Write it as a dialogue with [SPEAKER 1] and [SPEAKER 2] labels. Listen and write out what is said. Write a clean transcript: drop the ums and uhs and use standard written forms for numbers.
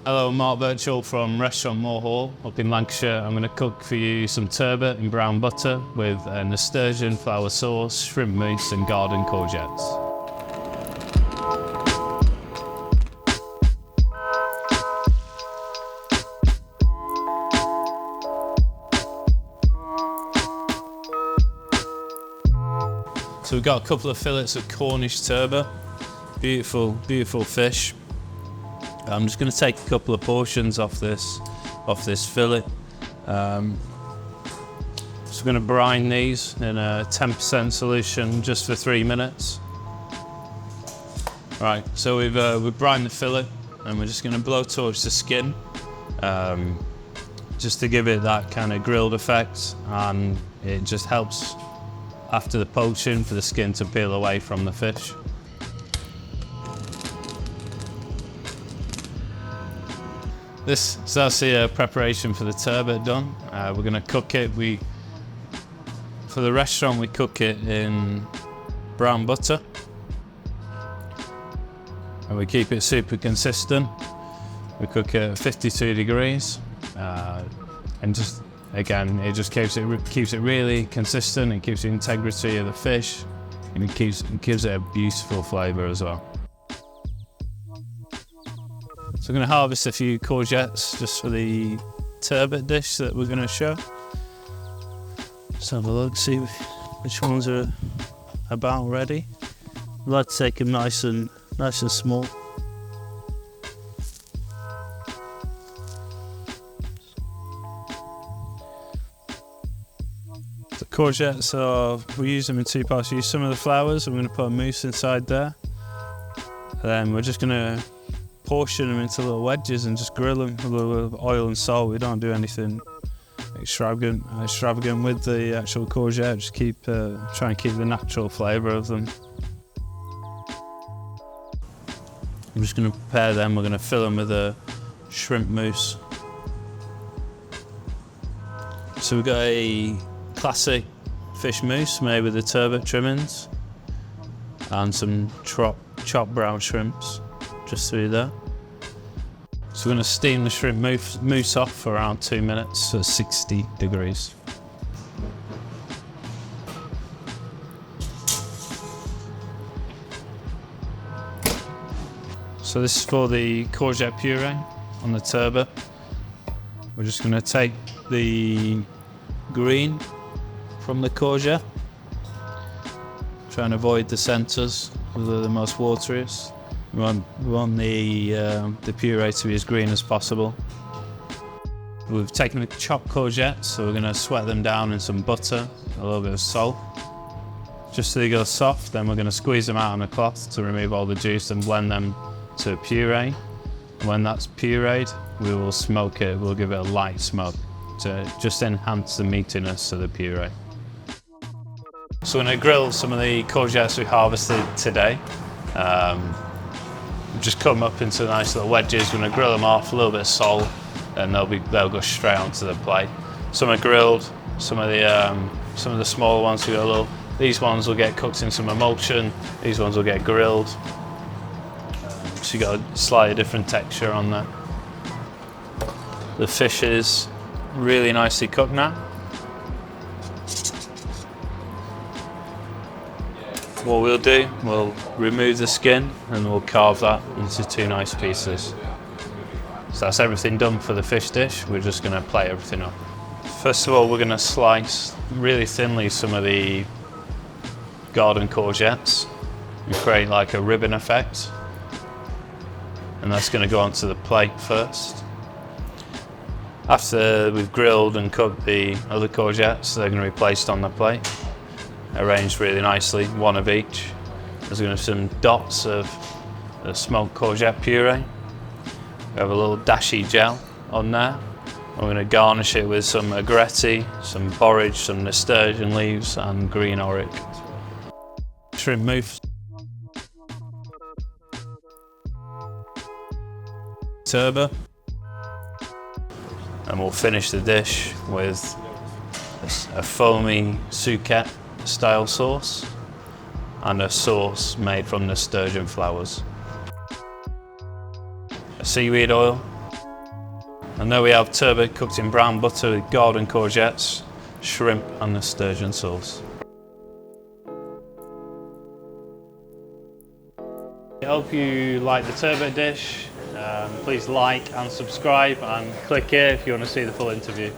[SPEAKER 1] Hello, Mark Birchall from restaurant Moor Hall up in Lancashire. I'm going to cook for you some turbot in brown butter with nasturtium flour sauce, shrimp mousse and garden courgettes. So we've got a couple of fillets of Cornish turbot, beautiful, beautiful fish. I'm just going to take a couple of portions off this fillet. So we're going to brine these in a 10% solution just for 3 minutes. Right, so we've brined the fillet and we're just going to blowtorch the skin just to give it that kind of grilled effect, and it just helps after the poaching for the skin to peel away from the fish. So that's the preparation for the turbot done. We're going to cook it. For the restaurant we cook it in brown butter, and we keep it super consistent. We cook it at 52 degrees, and just again it just keeps it really consistent. It keeps the integrity of the fish, and it gives it a beautiful flavour as well. So I'm going to harvest a few courgettes just for the turbot dish that we're going to show. Let's have a look, see which ones are about ready. I'd like to take them nice and small. The courgettes we use them in two parts. We use some of the flowers, and we're going to put a mousse inside there. And then we're just going to portion them into little wedges and just grill them with a little bit of oil and salt. We don't do anything extravagant with the actual courgette. Just try and keep the natural flavour of them. I'm just going to prepare them. We're going to fill them with a shrimp mousse. So we've got a classic fish mousse made with the turbot trimmings and some chopped brown shrimps just through there. So we're going to steam the shrimp mousse off for around 2 minutes at 60 degrees. So this is for the courgette puree on the turbot. We're just going to take the green from the courgette, try and avoid the centres because they're the most wateriest. We want the puree to be as green as possible. We've taken the chopped courgettes, so we're going to sweat them down in some butter, a little bit of salt, just so they go soft. Then we're going to squeeze them out on a cloth to remove all the juice and blend them to a puree. When that's pureed, we will smoke it. We'll give it a light smoke to just enhance the meatiness of the puree. So we're going to grill some of the courgettes we harvested today. Just cut them up into nice little wedges. We're going to grill them off, a little bit of salt, and they'll go straight onto the plate. Some are grilled, some of the smaller ones these ones will get cooked in some emulsion, these ones will get grilled. So you got a slightly different texture on that. The fish is really nicely cooked now. What we'll do, we'll remove the skin and we'll carve that into 2 nice pieces. So that's everything done for the fish dish. We're just going to plate everything up. First of all, we're going to slice really thinly some of the garden courgettes and create like a ribbon effect. And that's going to go onto the plate first. After we've grilled and cooked the other courgettes, they're going to be placed on the plate, arranged really nicely, one of each. There's going to be some dots of the smoked courgette puree. We have a little dashi gel on there. We're going to garnish it with some agretti, some borage, some nasturtium leaves and green auric. Shrimp mousse. Turbot. And we'll finish the dish with a foamy courgette style sauce and a sauce made from nasturtium flowers. A seaweed oil, And there we have turbot cooked in brown butter with golden courgettes, shrimp and nasturtium sauce. I hope you like the turbot dish. Please like and subscribe and click here if you want to see the full interview.